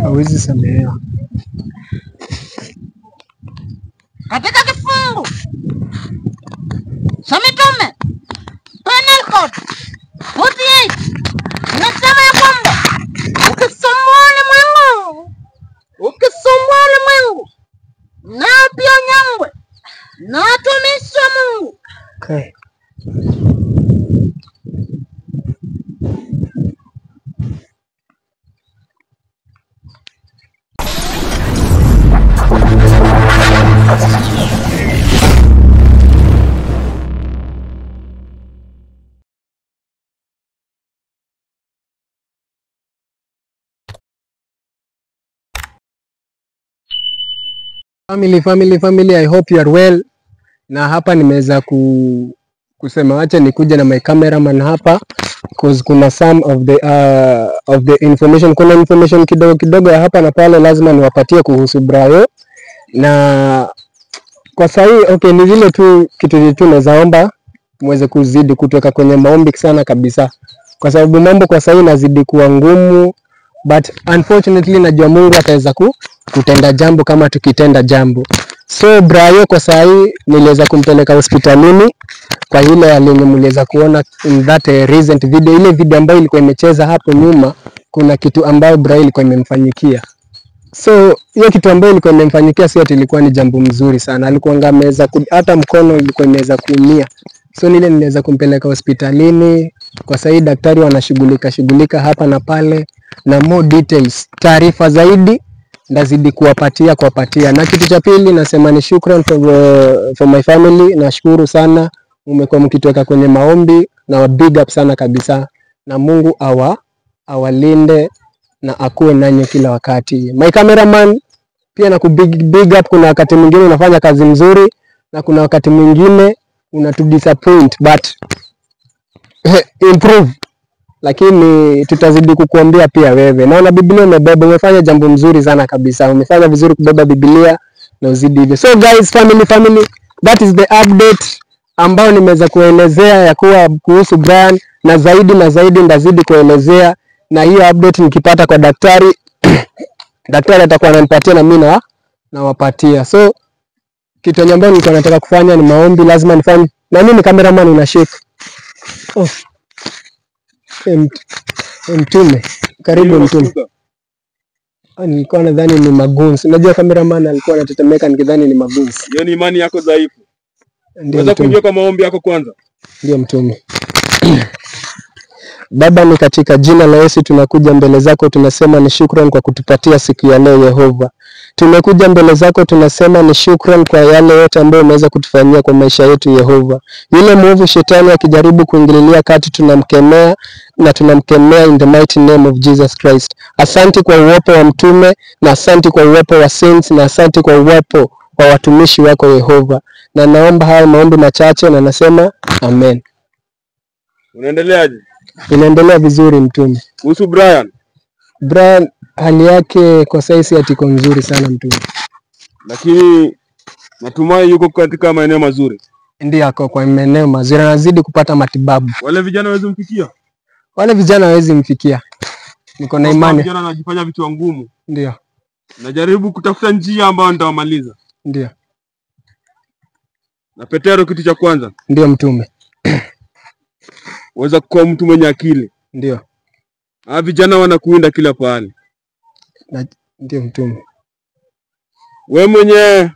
hawezi samehewa. Katika kifungu cha Mitume Penal Code 48 inasema ya kwamba ukisumbua ulimwengu na pia nyangwe na watumishi wa Mungu. Okay. Family, I hope you are well. Na hapa nimeweza kusema wacha nikuja na my cameraman hapa because kuna some of the information, kuna information kidogo ya hapa na pale lazima niwapatie kuhusu Brayo. Na kwa sahi okay, ni vile tu kitu tu nazaomba muweze kuzidi kutoka kwenye maombi sana kabisa, kwa sababu mambo kwa sahi nazidi kuwa ngumu, but unfortunately najua Mungu ataweza kutenda jambo kama tukitenda jambo. So Brayo kwa sahi niliweza kumpeleka hospitalini kwa ile alenye mliweza kuona in that recent video, ile video ambayo ilikuwa imecheza hapo nyuma. Kuna kitu ambayo Brayo ilikuwa imemfanyikia. So hiyo kitu ambayo ilikuwa imemfanyikia sio ati ilikuwa ni jambo mzuri sana, alikuwa ngameza hata mkono ilikuwa imeweza kuumia. So niliweza kumpeleka hospitalini. Kwa sahi daktari wanashughulika hapa na pale, na more details, taarifa zaidi ndazidi kuwapatia. Na kitu cha pili nasema ni shukran for my family. Nashukuru sana, umekuwa mkituweka kwenye maombi na big up sana kabisa, na Mungu awalinde na akuwe nanyi kila wakati. My cameraman pia na big up. Kuna wakati mwingine unafanya kazi mzuri na kuna wakati mwingine unatudisappoint, but improve. Lakini tutazidi kukuombea pia wewe. Naona Biblia umebeba, umefanya jambo mzuri sana kabisa. Umefanya vizuri kubeba Biblia na uzidi hivyo. So guys, family, that is the update ambao nimeweza kuelezea ya kuwa kuhusu Brian, na zaidi ndazidi kuelezea, na hiyo update nikipata kwa daktari daktari atakuwa ananipatia na mimi na wapatia. So kitu ambacho nilikuwa nataka kufanya ni maombi, lazima nifanye. Na mimi cameraman una shake. Oh. Mtume, karibu Mtume. Nilikuwa nadhani ni magunzi. Unajua cameraman alikuwa anatetemeka nikidhani ni magunzi. Hiyo ni imani yako dhaifu. Unaweza kujua kwa maombi yako kwanza. Ndio Mtume. Baba, ni katika jina la Yesu tunakuja mbele zako, tunasema ni shukrani kwa kutupatia siku ya leo Yehova. Tumekuja mbele zako tunasema ni shukrani kwa yale yote ambayo umeweza kutufanyia kwa maisha yetu Yehova. Yule mwovu shetani akijaribu kuingililia kati tunamkemea in the mighty name of Jesus Christ. Asante kwa uwepo wa Mtume, na asante kwa uwepo wa saints, na asante kwa uwepo wa watumishi wako Yehova. Na naomba haya maombi machache na nasema amen. Unaendeleaje? Inaendelea vizuri Mtume. Kuhusu Brian hali yake kwa sasa atiko nzuri sana Mtume. Lakini natumai yuko katika maeneo mazuri. Ndiyo, ako kwa maeneo mazuri, anazidi kupata matibabu. Wale vijana hawezi mfikia? Wale vijana hawezi mfikia. Niko na imani. Vijana wanajifanya vitu ngumu. Ndiyo. Najaribu kutafuta njia ambayo nitawamaliza. Ndiyo. Na Petero kitu cha kwanza. Ndiyo Mtume. Waweza kuwa mtu mwenye akili. Ndiyo. Vijana wanakuinda kila pahali. Ndiyo Mtume. Wewe mwenye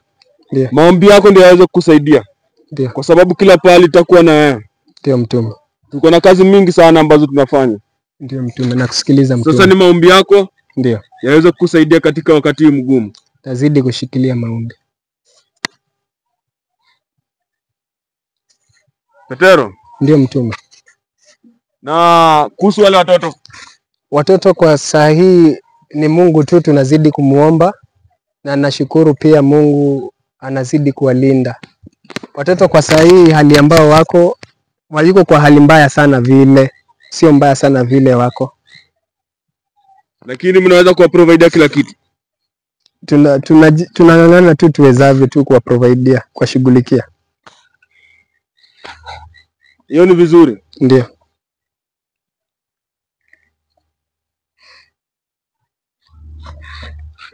maombi yako ndio yaweza kukusaidia. Ndiyo. Kwa sababu kila pahali itakuwa na wewe. Ndiyo Mtume. Tuko na kazi mingi sana ambazo tunafanya. Ndiyo Mtume, nakusikiliza Mtume. Sasa ni maombi yako ndiyo yaweza kukusaidia katika wakati mgumu. Tazidi kushikilia maombi. Petero. Ndiyo Mtume. Na kuhusu wale watoto kwa saa hii ni Mungu tu tunazidi kumuomba, na nashukuru pia Mungu anazidi kuwalinda. Watoto kwa saa hii hali ambao wako kwa hali mbaya sana vile, sio mbaya sana vile wako. Lakini mnaweza kuwa provide kila kitu. Tunang'ang'ana tu tuwezavyo tu kuwa provide, kwa shughulikia. Hiyo ni vizuri. Ndio.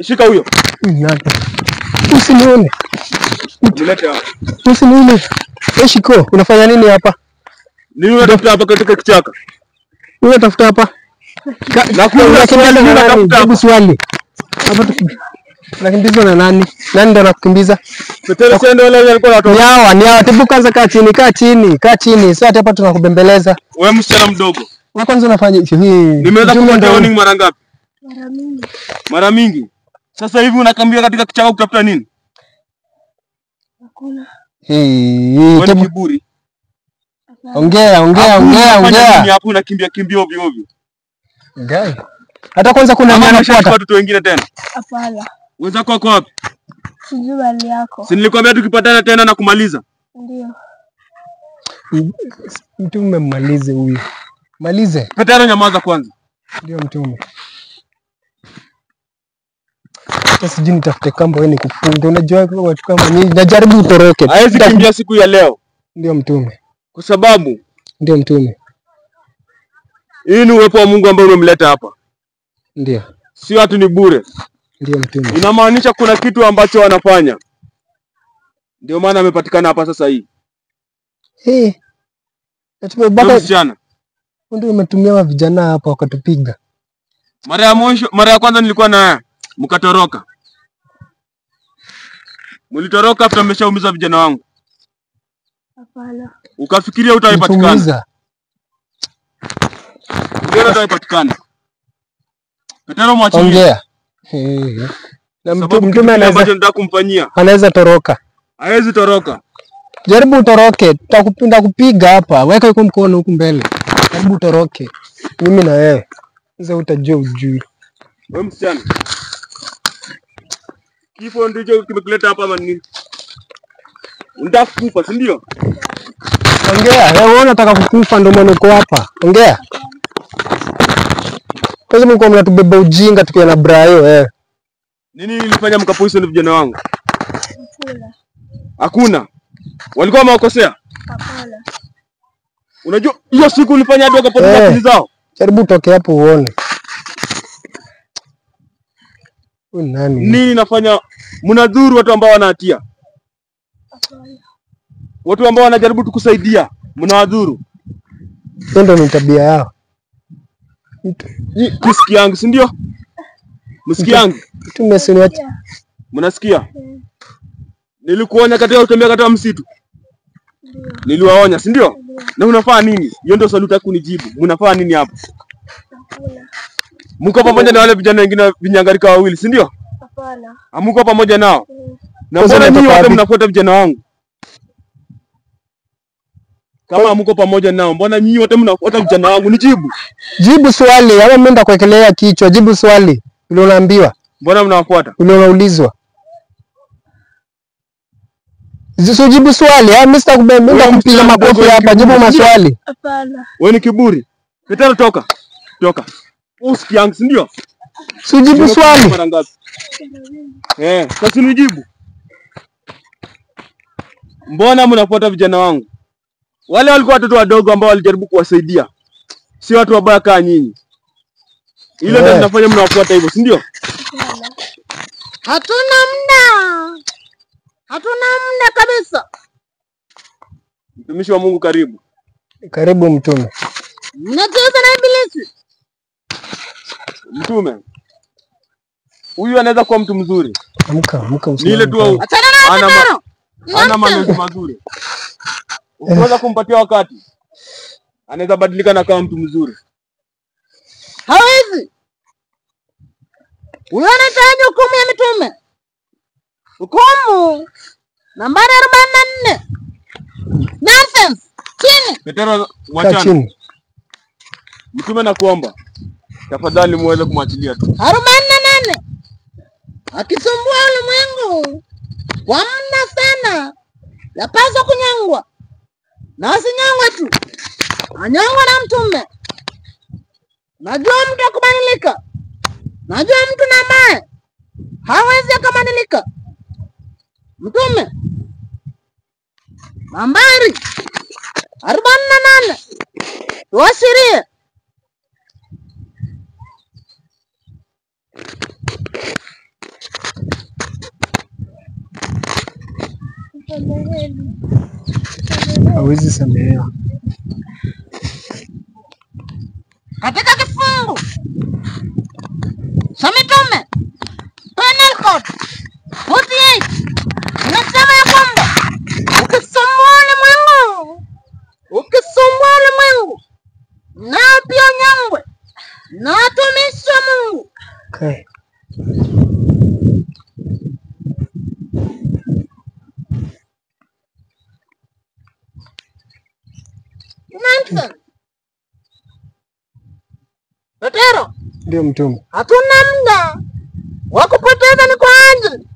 Shika huyo. Usinione. Nilete hapa. Usinione. Shiko, unafanya nini hapa? Nini unatafuta hapa katika kichaka? Unatafuta hapa? Jibu swali. Hapa nakimbizwa na nani? Nani ndo anakukimbiza? Petero sio ndio wale walikuwa wanatoka. Ni hawa. Tebu kwanza kaa chini. Sasa hapa tunakubembeleza. Wewe msichana mdogo. Wewe kwanza unafanya hii. Nimeweza kukupa warning mara ngapi? Mara mingi. Sasa hivi unakambia katika kichaka kutafuta nini? Hakuna. Tebu kiburi. Ongea. Hapo unakimbia ovyo ovyo. Ngai. Hata kwanza kuna nani anafuata? Watu wengine tena. Hapana. Wenzako wako wapi? Sijui hali yako. Si nilikwambia tukipatana tena na kumaliza? Ndio. Mtume mmalize huyu. Malize. Petero nyamaza kwanza. Ndio mtume. Sasa jini tafute kamba wewe nikufunge. Unajua watu kama nyinyi najaribu utoroke. Haiwezi kimbia siku ya leo. Ndio mtume. Kwa sababu ndio mtume. Hii ni uwepo wa Mungu ambaye umemleta hapa. Ndio. Si watu ni bure. Ndio mtume. Inamaanisha kuna kitu ambacho wanafanya. Ndio maana amepatikana hapa sasa hii. Natume baba msichana. Ndio umetumia wa vijana hapa wakatupiga. Mara ya kwanza nilikuwa na mkatoroka. Mlitoroka after mmeshaumiza vijana wangu. Hapana. Ukafikiria utaipatikana. Ndio utaipatikana. Petero mwachilie. Ongea. Na mtume anaweza kumfanyia. Anaweza toroka. Hawezi toroka. Jaribu utoroke, tutakupinda kupiga hapa. Weka yuko mkono huku mbele. Jaribu utoroke. Mimi na wewe. Sasa utajua ujui. Wewe msichana. Kifo ndicho kimekuleta hapa mani. Unataka kufa, si ndio? Ongea, wewe unataka kukufa ndio maana uko hapa. Ongea. Kaza mko mnatubeba ujinga tukiwa na Brayo Nini nilifanya mkapoison vijana wangu? Hakuna. Hakuna. Walikuwa wamewakosea? Hapana. Unajua hiyo siku ulifanya hadi wakapoteza akili zao? Jaribu utoke hapo uone. Wewe nani? Nini nafanya mnadhuru watu ambao wana hatia? Hapana. Watu ambao wanajaribu tukusaidia, mnawadhuru. Hiyo ndio tabia yao. Kisikiangu, si ndio? Msikiangu. Tumesiniacha. Mnasikia? Nilikuonya katika kutembea katika msitu. Niliwaonya, si ndio? Na unafaa nini? Hiyo ndio swali utaki kunijibu. Mnafaa nini hapo? Hakuna. Mko pamoja na wale vijana wengine vinyangarika wawili, si ndio? Hapana. Hamko pamoja nao? Na mbona nyinyi wote mnafuata vijana wangu? Kama hamko pamoja nao, mbona nyinyi wote mnafuata vijana wangu? Nijibu. Jibu swali, ama mimi ndakuwekelea kichwa. Jibu swali. Ule unaambiwa. Mbona mnawafuata? Ule unaulizwa. Jibu swali, mimi sitakumbeba kupiga makofi hapa. Jibu maswali. Hapana. Wewe ni kiburi. Petero toka. Toka. Usikiangu, si ndio? Jibu swali. Mara ngapi? Sasa nijibu. Mbona mnafuata vijana wangu? Wale walikuwa watoto wadogo ambao walijaribu kuwasaidia. Si watu wabaya kama nyinyi. Ile ndio mnafanya mnawafuata hivyo, si ndio? Hatuna muda. Hatuna muda kabisa. Mtumishi wa Mungu karibu. Karibu mtume. Mnacheza na ibilisi. Mtume. Huyu anaweza kuwa mtu mzuri. Amka ni ile tu ana maneno mazuri. Unaweza kumpatia wakati. Anaweza badilika na kama mtu mzuri. Hawezi. Huyo anahitaji hukumu ya mitume. Hukumu nambari 44. Nonsense. Chini. Petero wachana. Mtume na kuomba. Tafadhali muweze kumwachilia tu. 48. Akisumbua ulimwengu kwa muda sana, yapaswa kunyangwa. Na wasinyangwe tu, anyangwa na mtume. Najua mtu akubadilika. Najua mtu na mae hawezi akabadilika. Mtume nambari 48 tuashirie. hawezi samehewa. Katika kifungu cha Mitume Penal Code 48 inasema ya kwamba ukisumbua ulimwengu na pia nyangwe na watumishi wa Mungu. Okay. Nonsense. Petero, Ndio mtume. hatuna muda wa kupoteza, ni kwa ajili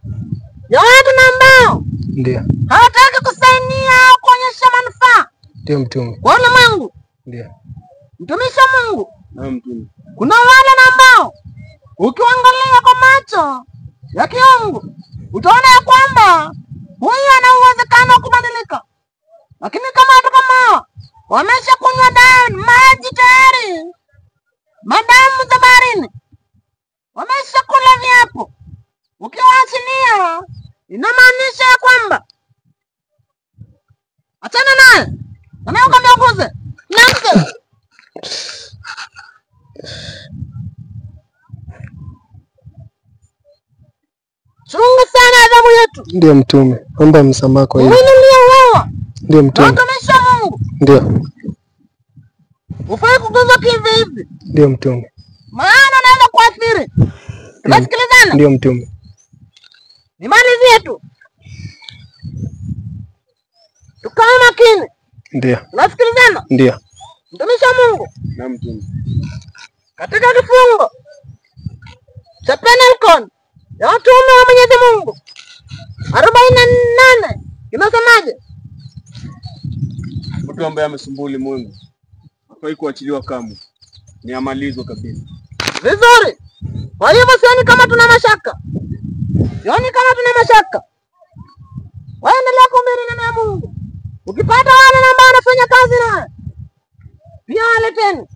ya watu ambao Ndio. hawataki kusainia au kuonyesha manufaa Ndio mtume. kwa ulimwengu. Ndio. Mtumishi wa Mungu, Na mtume. kuna wale ambao ukiangalia kwa macho ya kiungu utaona ya kwamba huyu ana uwezekano wa kubadilika, lakini kama watu kama hao wamesha kunywa maji tayari, madamu za baharini, wamesha kula viapo, ukiwaachilia inamaanisha ya kwamba achana naye, anayokamioguze nonsense. Chunga sana adhabu yetu. Ndio mtume. Omba msamaha kwa hiyo. Mwili uliouawa Ndio na mtume. watumishi wa Mungu Ndio. ufai kuguzwa kivi hivi, Ndio mtume. maana unaweza kuathiri. Tunasikilizana? Ndio mtume. Nimalizie tu, tukae makini. Ndio. Tunasikilizana? Ndio. Mtumishi wa Mungu, Na mtume. katika kifungo cha Penal Code ya watume wa Mwenyezi Mungu 48 inasemaje? Mtu ambaye amesumbua ulimwengu hafai kuachiliwa kamwe. Ni amalizwe kabisa. Vizuri. Kwa hivyo sioni kama tuna mashaka, waendelea kuhubiri neno ya Mungu. Ukipata wale ambao wanafanya kazi naye pia waleteni.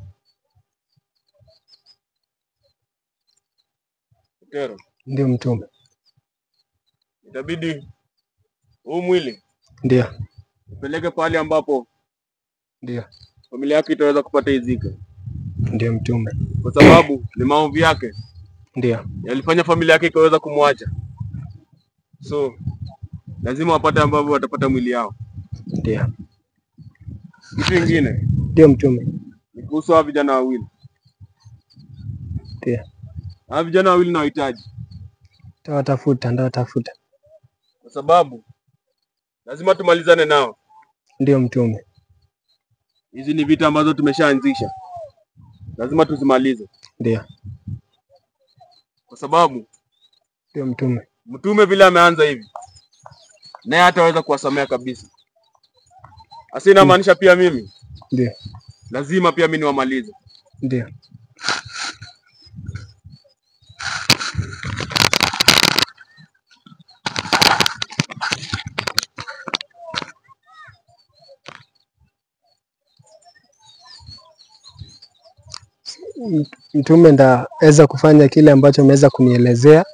Petero, Ndio mtume. itabidi huu mwili Ndio. upeleke pahali ambapo Ndio. familia yake itaweza kupata izika, Ndio mtume. kwa sababu ni maovu yake Ndio. yalifanya familia yake ikaweza kumwacha. So lazima wapate ambavyo watapata mwili yao. Ndio. Kitu kingine Ndio mtume. ni kuhusu hawa vijana wawili. Ndio. Hawa vijana wawili nawahitaji, Ndawatafuta. kwa sababu lazima tumalizane nao. Ndio mtume. Hizi ni vita ambazo tumeshaanzisha, lazima tuzimalize, Ndio. kwa sababu Ndio mtume. mtume vile ameanza hivi naye hataweza kuwasamea kabisa. Asi inamaanisha pia mimi Ndio. lazima pia mimi niwamalize. Ndio. Mtume ndaweza kufanya kile ambacho ameweza kunielezea,